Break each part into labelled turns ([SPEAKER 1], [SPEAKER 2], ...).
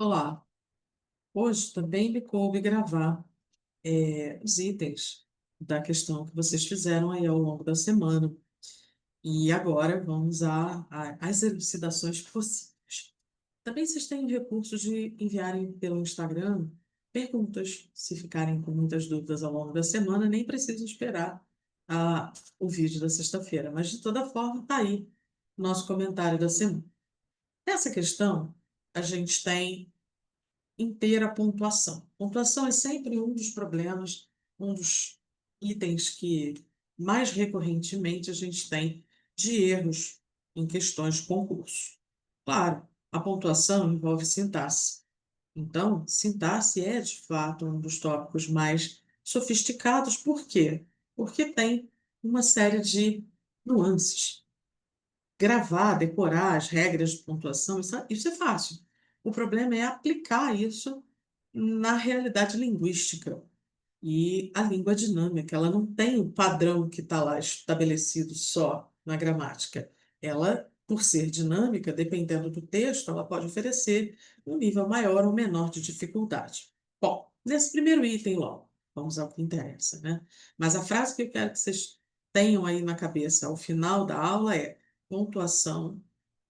[SPEAKER 1] Olá, hoje também me coube gravar os itens da questão que vocês fizeram aí ao longo da semana. E agora vamos às elucidações possíveis. Também vocês têm o recurso de enviarem pelo Instagram perguntas, se ficarem com muitas dúvidas ao longo da semana, nem precisam esperar o vídeo da sexta-feira, mas de toda forma está aí o nosso comentário da semana. Nessa questão, a gente tem inteira a pontuação. Pontuação é sempre um dos problemas, um dos itens que mais recorrentemente a gente tem de erros em questões de concurso. Claro, a pontuação envolve sintaxe. Então, sintaxe é de fato um dos tópicos mais sofisticados. Por quê? Porque tem uma série de nuances. Gravar, decorar as regras de pontuação, isso é fácil. O problema é aplicar isso na realidade linguística. E a língua dinâmica, ela não tem o padrão que está lá estabelecido só na gramática. Ela, por ser dinâmica, dependendo do texto, ela pode oferecer um nível maior ou menor de dificuldade. Bom, nesse primeiro item logo, vamos ao que interessa, né? Mas a frase que eu quero que vocês tenham aí na cabeça ao final da aula é: pontuação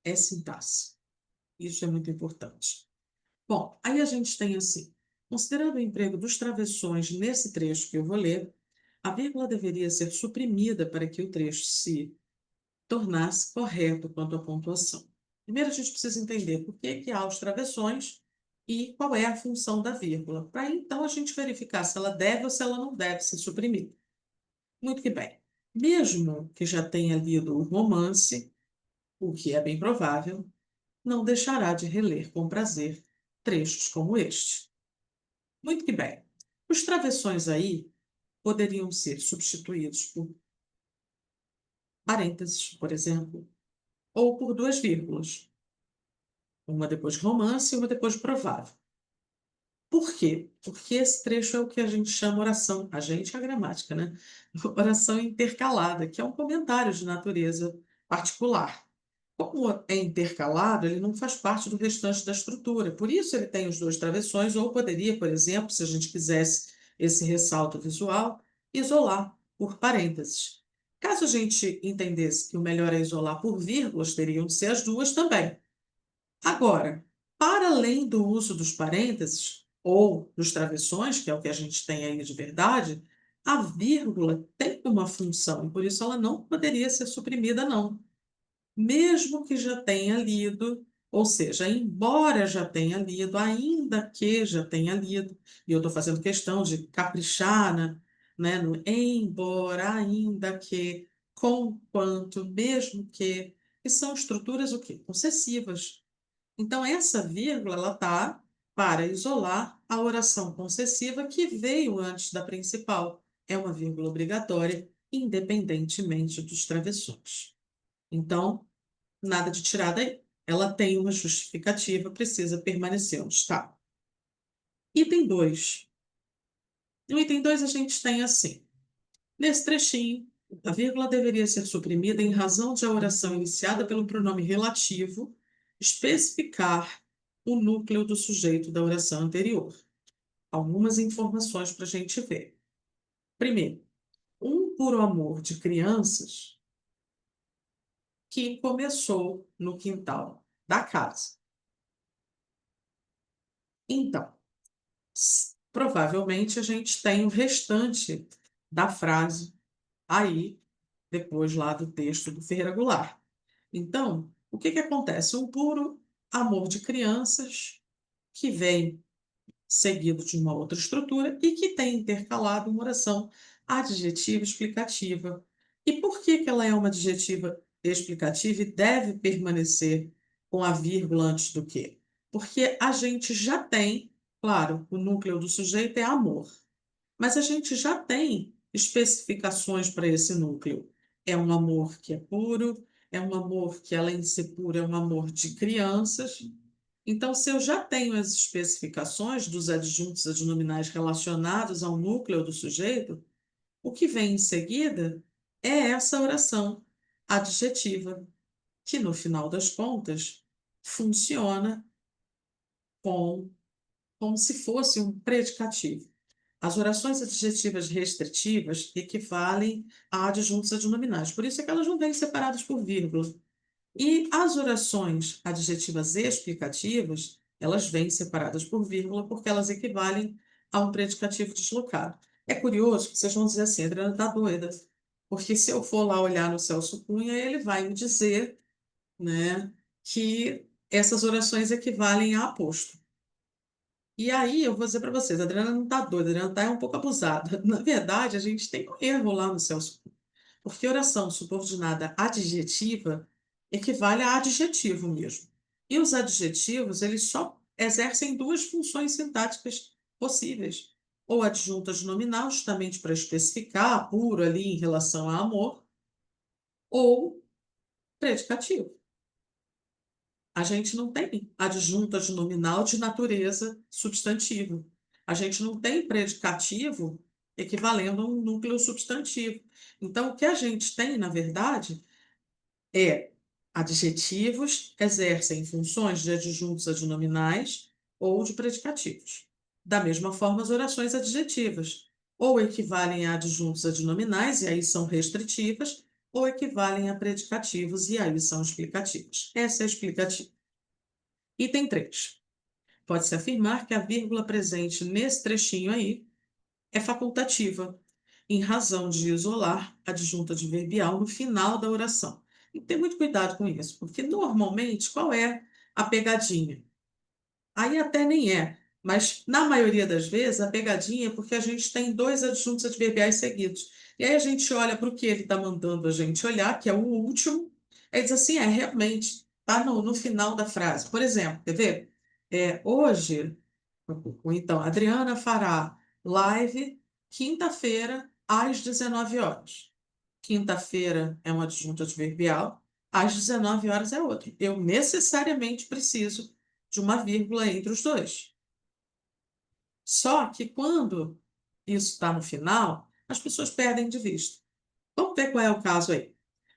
[SPEAKER 1] é sintaxe. Isso é muito importante. Bom, aí a gente tem assim, considerando o emprego dos travessões nesse trecho que eu vou ler, a vírgula deveria ser suprimida para que o trecho se tornasse correto quanto à pontuação. Primeiro a gente precisa entender por que há os travessões e qual é a função da vírgula, para então a gente verificar se ela deve ou se ela não deve ser suprimida. Muito que bem. Mesmo que já tenha lido o romance, o que é bem provável, não deixará de reler com prazer trechos como este. Muito que bem. Os travessões aí poderiam ser substituídos por parênteses, por exemplo, ou por duas vírgulas, uma depois de romance e uma depois de provável. Por quê? Porque esse trecho é o que a gente chama oração, a gente é a gramática, né? Oração intercalada, que é um comentário de natureza particular. Como é intercalado, ele não faz parte do restante da estrutura, por isso ele tem os dois travessões, ou poderia, por exemplo, se a gente quisesse esse ressalto visual, isolar por parênteses. Caso a gente entendesse que o melhor é isolar por vírgulas, teriam de ser as duas também. Agora, para além do uso dos parênteses ou dos travessões, que é o que a gente tem aí de verdade, a vírgula tem uma função e por isso ela não poderia ser suprimida, não. Mesmo que já tenha lido, ou seja, embora já tenha lido, ainda que já tenha lido, e eu estou fazendo questão de caprichar, no embora, ainda que, conquanto, mesmo que são estruturas o quê? Concessivas. Então, essa vírgula, ela está para isolar a oração concessiva que veio antes da principal. É uma vírgula obrigatória, independentemente dos travessões. Então, nada de tirar daí. Ela tem uma justificativa, precisa permanecer onde está. Item 2. No item 2 a gente tem assim. Nesse trechinho, a vírgula deveria ser suprimida em razão de a oração iniciada pelo pronome relativo especificar o núcleo do sujeito da oração anterior. Algumas informações para a gente ver. Primeiro, um puro amor de crianças que começou no quintal da casa. Então, provavelmente a gente tem o restante da frase aí, depois lá do texto do Ferreira Goulart. Então, o que acontece? Um puro amor de crianças que vem seguido de uma outra estrutura e que tem intercalado uma oração adjetiva explicativa. E por que ela é uma adjetiva explicativa e deve permanecer com a vírgula antes do quê? Porque a gente já tem, claro, o núcleo do sujeito é amor, mas a gente já tem especificações para esse núcleo. É um amor que é puro, é um amor que, além de ser puro, é um amor de crianças. Então, se eu já tenho as especificações dos adjuntos adnominais relacionados ao núcleo do sujeito, o que vem em seguida é essa oração adjetiva, que no final das contas funciona com como se fosse um predicativo. As orações adjetivas restritivas equivalem a adjuntos adnominais, por isso é que elas não vêm separadas por vírgula. E as orações adjetivas explicativas, elas vêm separadas por vírgula porque elas equivalem a um predicativo deslocado. É curioso que vocês vão dizer assim, a Adriana está doida, porque se eu for lá olhar no Celso Cunha, ele vai me dizer, né, que essas orações equivalem a aposto. E aí eu vou dizer para vocês, a Adriana não está doida, a Adriana está um pouco abusada. Na verdade, a gente tem um erro lá no Celso, porque oração subordinada adjetiva equivale a adjetivo mesmo. E os adjetivos, eles só exercem duas funções sintáticas possíveis. Ou adjuntas nominal, justamente para especificar, puro ali em relação a amor, ou predicativo. A gente não tem adjunta de nominal de natureza substantivo. A gente não tem predicativo equivalendo a um núcleo substantivo. Então, o que a gente tem, na verdade, é adjetivos exercem funções de adjuntos adnominais ou de predicativos. Da mesma forma, as orações adjetivas ou equivalem a adjuntos adnominais, e aí são restritivas, ou equivalem a predicativos, e aí são explicativas. Essa é a explicativa. Item 3. Pode-se afirmar que a vírgula presente nesse trechinho aí é facultativa, em razão de isolar a adjunta adverbial no final da oração. E ter muito cuidado com isso, porque normalmente qual é a pegadinha? Aí até nem é, mas na maioria das vezes a pegadinha é porque a gente tem dois adjuntos adverbiais seguidos. E aí a gente olha para o que ele está mandando a gente olhar, que é o último, e diz assim, realmente, está no final da frase. Por exemplo, quer ver? Hoje, ou então, a Adriana fará live quinta-feira às 19 horas. Quinta-feira é um adjunto adverbial, às 19 horas é outro. Eu necessariamente preciso de uma vírgula entre os dois. Só que quando isso está no final, as pessoas perdem de vista. Vamos ver qual é o caso aí.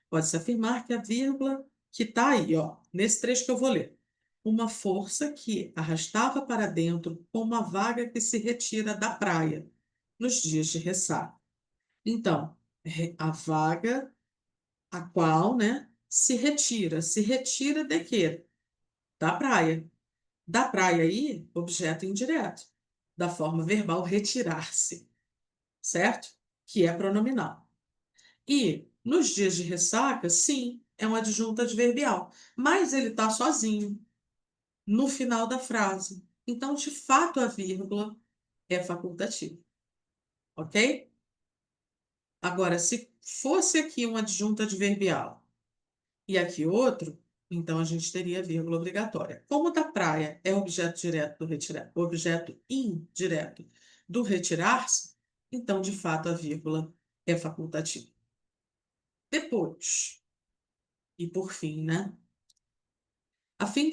[SPEAKER 1] Pode-se afirmar que a vírgula que está aí, ó, nesse trecho que eu vou ler, uma força que arrastava para dentro como uma vaga que se retira da praia nos dias de ressaca. Então, a vaga a qual, né, se retira de quê? Da praia. Da praia aí, objeto indireto, da forma verbal retirar-se, certo? Que é pronominal. E nos dias de ressaca, sim, é um adjunto adverbial, mas ele está sozinho no final da frase. Então, de fato, a vírgula é facultativa, ok? Agora, se fosse aqui um adjunto adverbial e aqui outro, então a gente teria vírgula obrigatória. Como da praia é objeto direto do retirar, objeto indireto do retirar-se, então de fato a vírgula é facultativa. Depois, e por fim, né? A fim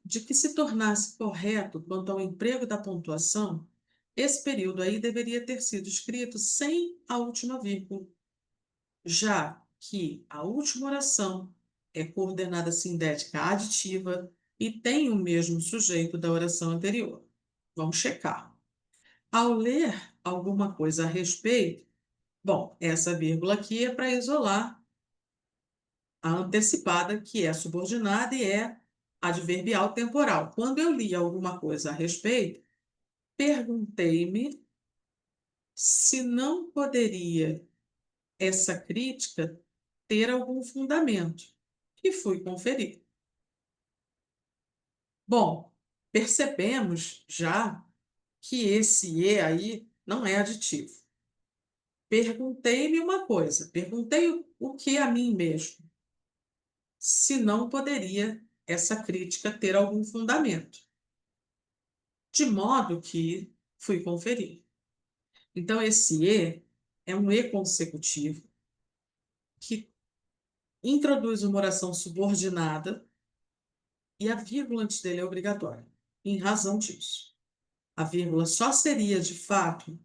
[SPEAKER 1] de que se tornasse correto quanto ao emprego da pontuação, esse período aí deveria ter sido escrito sem a última vírgula, já que a última oração é coordenada sindética aditiva e tem o mesmo sujeito da oração anterior. Vamos checar. Ao ler alguma coisa a respeito, bom, essa vírgula aqui é para isolar a antecipada, que é subordinada e é adverbial temporal. Quando eu li alguma coisa a respeito, perguntei-me se não poderia essa crítica ter algum fundamento e fui conferir. Bom, percebemos já que esse e aí não é aditivo. Perguntei-me uma coisa, perguntei o que a mim mesmo, se não poderia essa crítica ter algum fundamento, de modo que fui conferir. Então, esse e é um e consecutivo que introduz uma oração subordinada e a vírgula antes dele é obrigatória, em razão disso. A vírgula só seria, de fato,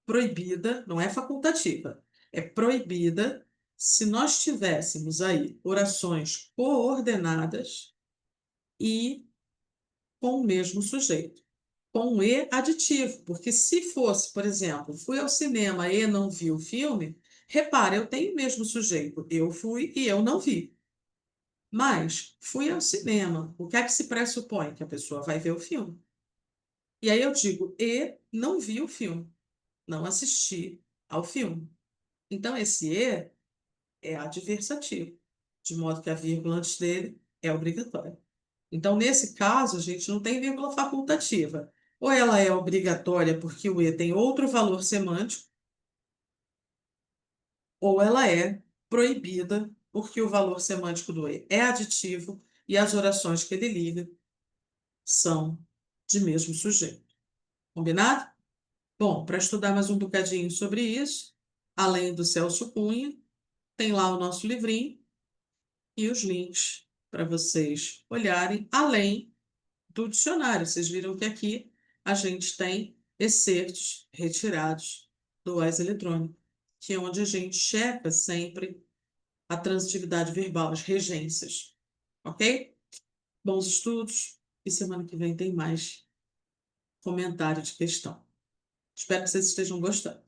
[SPEAKER 1] proibida, não é facultativa, é proibida se nós tivéssemos aí orações coordenadas e com o mesmo sujeito, com um e aditivo, porque se fosse, por exemplo, fui ao cinema e não vi o filme, repara, eu tenho o mesmo sujeito, eu fui e eu não vi. Mas fui ao cinema, o que é que se pressupõe? Que a pessoa vai ver o filme. E aí eu digo, e não vi o filme, não assisti ao filme. Então, esse e é adversativo, de modo que a vírgula antes dele é obrigatória. Então, nesse caso, a gente não tem vírgula facultativa. Ou ela é obrigatória porque o e tem outro valor semântico, ou ela é proibida porque o valor semântico do e é aditivo e as orações que ele liga são de mesmo sujeito. Combinado? Bom, para estudar mais um bocadinho sobre isso, além do Celso Cunha, tem lá o nosso livrinho e os links para vocês olharem, além do dicionário. Vocês viram que aqui a gente tem excertos retirados do AIS eletrônico, que é onde a gente checa sempre a transitividade verbal, as regências. Ok? Bons estudos e semana que vem tem mais comentário de questão. Espero que vocês estejam gostando.